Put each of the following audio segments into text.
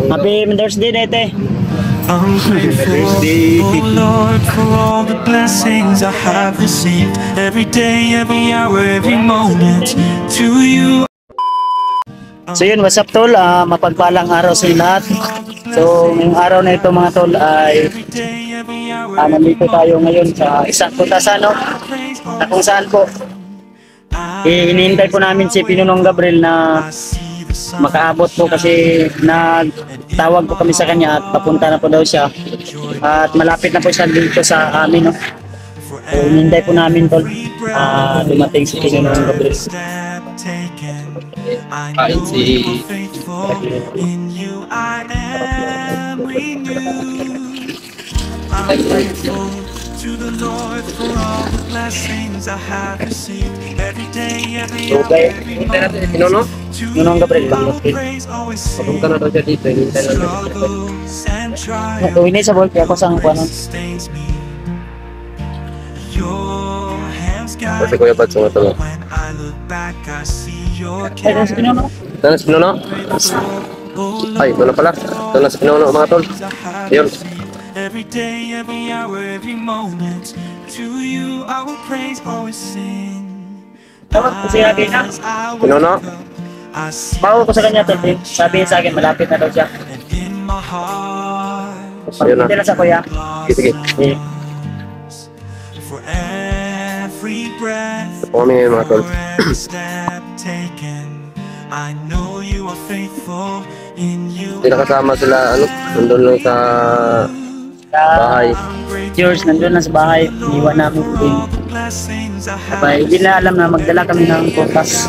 Happy Mother's Day, Dete. I'm grateful, oh Lord, for all the blessings I have received. Every day, every hour, every moment, to you. So yun, what's up tol? Mapagpalang araw sa lahat. So ngayong araw na ito mga tol ay nandito tayo ngayon sa isang putasan, no? Na kung saan po hinihintay po namin si Pinunong Gabriel na makaabot po kasi nagtawag po kami sa kanya at papunta na po daw siya at malapit na po siya dito sa amin, no? So hinihintay po namin tol dumating si Pinunong Gabriel. Kain si to the Lord for all the blessings I have received. Every day, every hour, Okay. every moment. Pinunong Gabriel bang? papunta na daw siya dito. Hinintay lang natin. Uwi na sa Volpe ako sa kuha nun. Kasi Kuya Bad, sumatulong. Ay, nasa Pinunong. Ito na si Pinuno. Ay, ito na pala. Ito na si Pinuno mga tol. Ayun. Every day, every hour, every moment, to you I will praise, always sing. Kasi sabi na, Pinuno. bago ko sa kanya tol, sabi niya sa akin malapit na daw siya. In my heart, Ayun na. Pagkita lang sa kuya. Sige, sige. for every breath, Ito po kami ngayon mga tol. for every step taken, I know you are faithful. In you Hindi nakasama sila, nandun lang sa bahay. George, nandun lang sa bahay, iniwan namin din. blessings I have. Sabay, hindi na alam na magdala kami ng potas.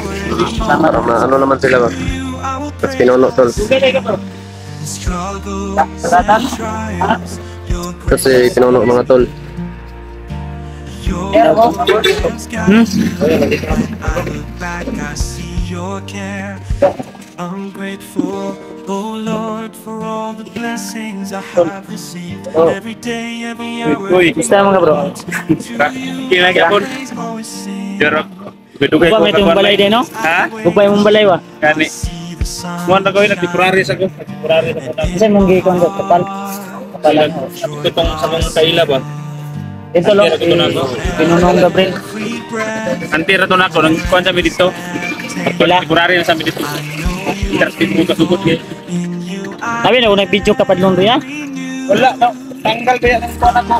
Sama Para ano naman sila ba? Tapos Pinuno tol. Struggle, Tata? Ha? Kasi Pinuno mga tol. Pero mo? I look back, I see your care. I'm grateful, oh Lord, for all the blessings I have received. Every day, every hour, Gusto mga bro? Kinagapon. always sing. Pero dugay Buka may itong balay din, no? Ha? Bukay mong balay wa? Kani. See the sun. Kuan na ko na temporary sa ko. Temporary na ko na. Kasi mong gikon ko, kapal. Kapalan ko. Ito tong sa mong kaila ba? Ito lo, Pinunong Gabriel. Antira to na ko nang kuan sa mi dito. Pila? Temporary na sa mi dito. Interest mo kasugod kay. Sabi na, unang video kapad nung riya? Wala no. Tanggal kaya ng kuan ako.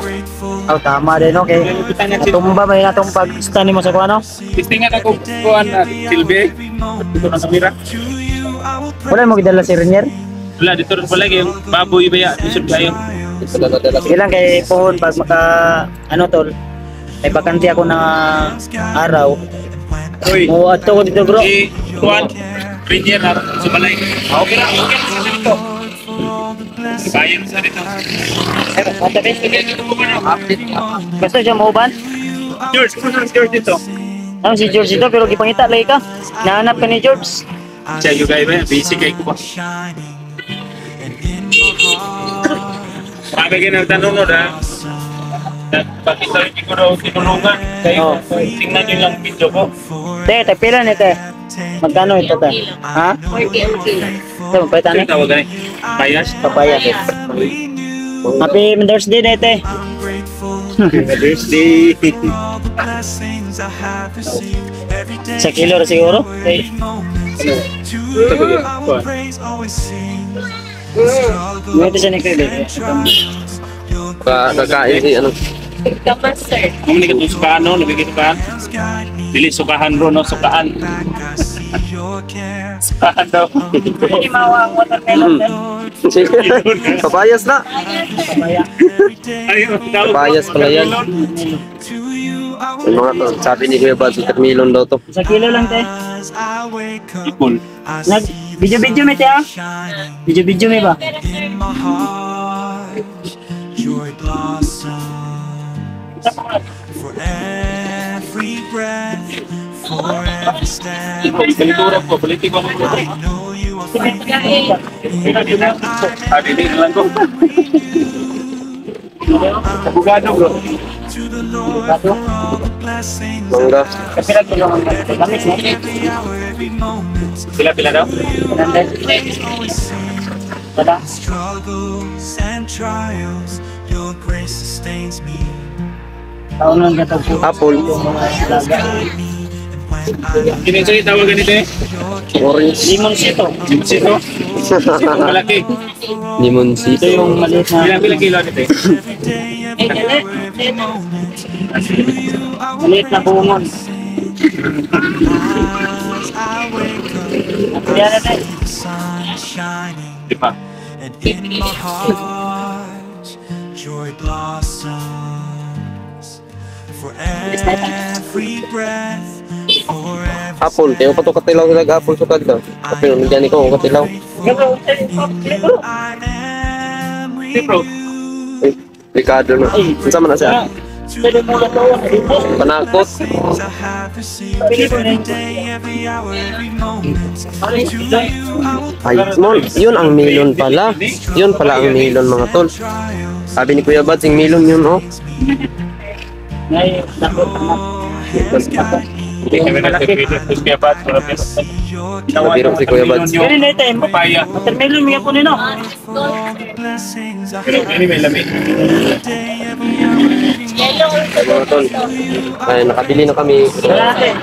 Oh, tama din, okay. Natumba may natong pag-stand mo sa kuha, no? Tistingan ako kuan na silbi. Dito na sa mira. Wala mo gidala si Renier? Wala dito rin pala yung baboy ba ya isod kayo. Ito na nadala. Sige lang kay Pohon pag maka, ano tol, may bakanti ako na araw. Oy. Mo ato ko dito bro. Si kuan Ranger na sumalay. Okay lang, okay lang sa dito. Bayan sa dito. Basta siya mauban. George, kung si George dito. Ano si George dito pero gipangita lagi ka. Nahanap ka ni George. Siya yung guy ba? Busy kay ko pa. Sabi kayo nagtanong no na bakit sa hindi ko raw tinulungan kayo. Tingnan nyo lang video ko. Te, pila ni te. Magkano ito te? Ha? 40 ang kilo. Te, magpalitan Ano ni. tawagan eh? Bias? Papaya. Happy Mother's Day te. Mother's Day. Sa kilo ra siguro. Te. Ngayon siya ni Krede. Kakain si ano. Kapag-sir. Kung hindi ka itong sukaan no? Nabigay sukaan? Dili sukahan bro no? Sukaan. Sukaan daw. Hindi mawa ang watermelon te. Kabayas na. Papaya. Ayun, daw. Kabayas pala yan. Yung mga to, sabi ni Kuya Bad, watermelon daw to. Sa kilo lang te. Ipon. Nag video may te ah. Video may ba? Joy blossom for every breath, for every step. Kalitura ko, politiko ako. I know you are Sabi din lang ko. Abogado bro. to the Lord for all the blessings. Mangga. Kasi nagtulungan ka. Tamis na. Every hour, every moment. Pila-pila daw? Nandun. Always sing. Wala. struggles and trials, your grace sustains me. Taon lang gatag po. Apple. Yung mga alaga. Kini sa tawagan nito eh. Orange. Limon sito. Sito. Yung malaki. Limon Ito sito. yung maliit na. Ilang kilo nito eh. Maliit na bungon. I wake up, Yan natin. the sun shining, Di ba? and in my heart, joy blossoms. For every breath, for every Apple. Kaya pa to katilaw sila apple sukad ka. Tapi nandiyan ikaw katilaw. I am Di bro. Ricardo na. Unsa man na siya? Pwede mo lang daw. Panakot. I have received every day, every hour, every moment. To you I will Ay, mon, yun ang melon pala. Yun pala ang melon mga tol. trials. Sabi ni Kuya Bad, sing melon yun oh. Ngay, dakot na. Hindi kami nagpipili. Tapos kaya pa. Nabiro si Kuya Bad. Pero na ito, Papaya. watermelon mga po nino. Blessings I Pero ini may lamig. Ay mga tol. Ay, nakabili na kami.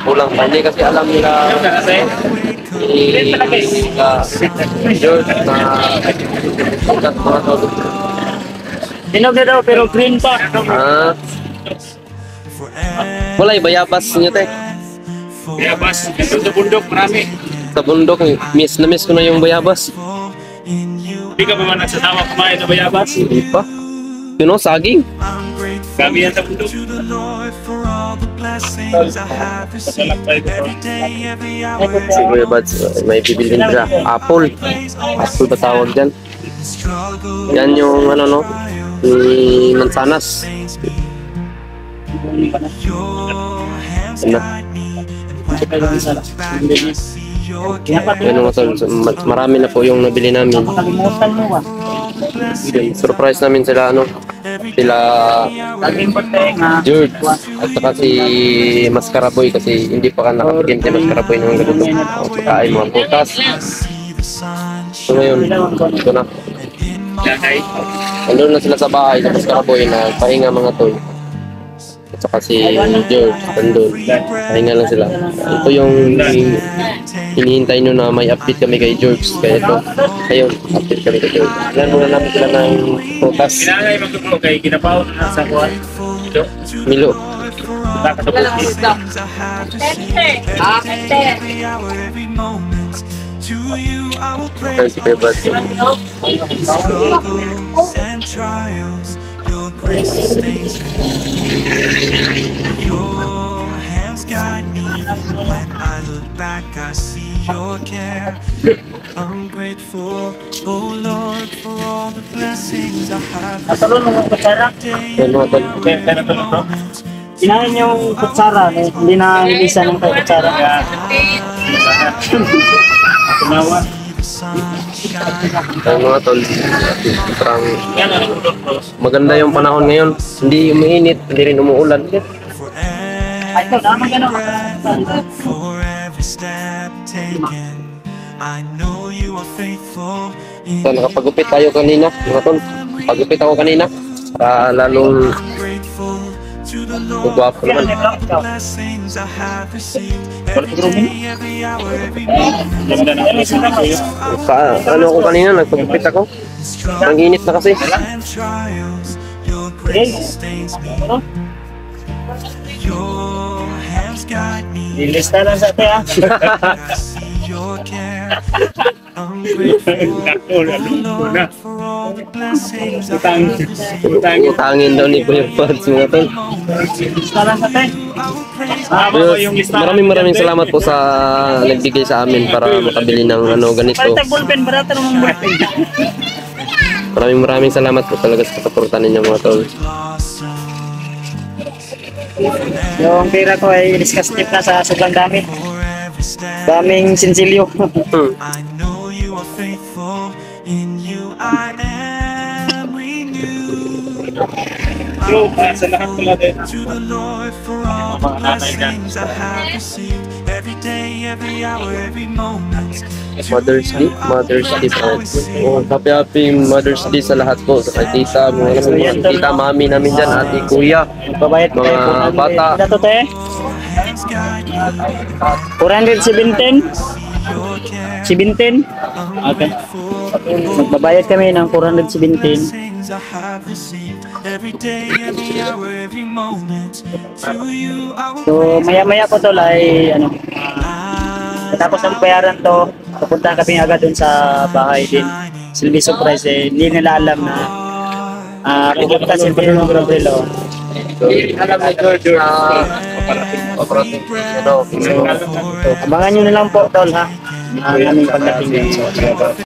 Kulang pa. Hindi kasi alam nila George na sikat mga tol. Hinog na daw, pero green pa. Ah, wala bayabas niyo te. Kaya bas. Ito sa bundok. Marami. Sa bundok, miss na miss ko na yung bayabas. Hindi ka pa man nagsasawa kumain na bayabas. Hindi pa. You know, saging. Kami yan sa bundok. to the Lord for all the blessings I have received. Every day, every hour, Si Kuya Bad, may bibilin siya. Apple. Apple ba tawag dyan? struggle Yan yung ano no, mansanas. your hands Ano? guide me, and when I look back I see your care. Yan mga tol, so, marami na po yung nabili namin. Nakalimutan mo ba? Yun, surprise namin sila ano, sila Laging punte nga. George at saka si Mascaraboy kasi hindi pa ka nakapigim si Mascaraboy ng ganito. Kain mga putas. So ngayon, ito na. Lakay. Nandun na sila sa bahay sa Mascaraboy na pahinga mga tol. At saka si George, nandun. Pahinga lang sila. Ito yung hinihintay nyo na may update kami kay George. Kaya ito, ayun, update kami kay George. Ilan muna namin sila ng putas. Pinangay magtutulog kay ginapaw na sa kuwan. Ito. Milo. Nakatapos. Every hour, every moment. To you I will Ayun praise si Kuya Bad. struggles and trials. Your grace sustains me. Your hands guide me. When I look back, I see your care. I'm grateful, oh Lord, for all the blessings I have. Natalon mo yung kutsara. Yan mga tol. Okay, tayo na to. Inahin yung kutsara. Hindi na ilisa ng kay kutsara. Tumawa. Ayun mga tol. Parang Yan ang bundok bro. maganda yung panahon ngayon. Hindi umiinit, hindi rin umuulan. Ay, ito, naman gano'n. For every step taken, I know you are faithful. So, nakapagupit tayo kanina, mga tol. Pagupit ako kanina. Para lalong Grateful to the Lord gwapo naman. blessings I have received. Every day, every hour, every moment. Ganda ng alas ng kuya. Ano ako kanina, nagpagupit ako. Ang init na kasi. And trials, your grace sustains me. Your hands guide me. Ilista lang sa ate, ha? I see your care. I'm grateful, oh Lord, for all the blessings I Utang. have received. Utang. Utangin daw ni Kuya Pads, mga tol. Ilista lang sa ate. I will praise Pero maraming salamat po sa nagbigay sa amin para makabili ng ano ganito. Palitag ballpen, barata naman ballpen. Maraming salamat po talaga sa pagsuporta ninyo mga tol. Yung pera ko ay discuss tip na sa sobrang dami. for every step. Daming sinsilyo. I know you are faithful. In you I am renewed. Bro, para sa lahat pala din. To the Lord for all the blessings I have received. every day, every hour, every moment. Mother's Day po. Oh, happy Mother's Day sa lahat po. Sa kay tita, mga tita, mami namin dyan, ate, kuya. Magbabayad Mga tayo po. bata. Ito te? 417? 17? Okay. Magbabayad kami ng 417. Blessings I have received every day, every hour, every moment. To you, I will So maya-maya po tol ay ano, tapos ng bayaran to, pupunta kami agad dun sa bahay din. Silbi surprise eh, hindi nila alam na pupunta si Bruno Gabrielo. Alam ni George na operating ano, So, abangan nyo na lang po tol ha, ang aming pagdating dun. So,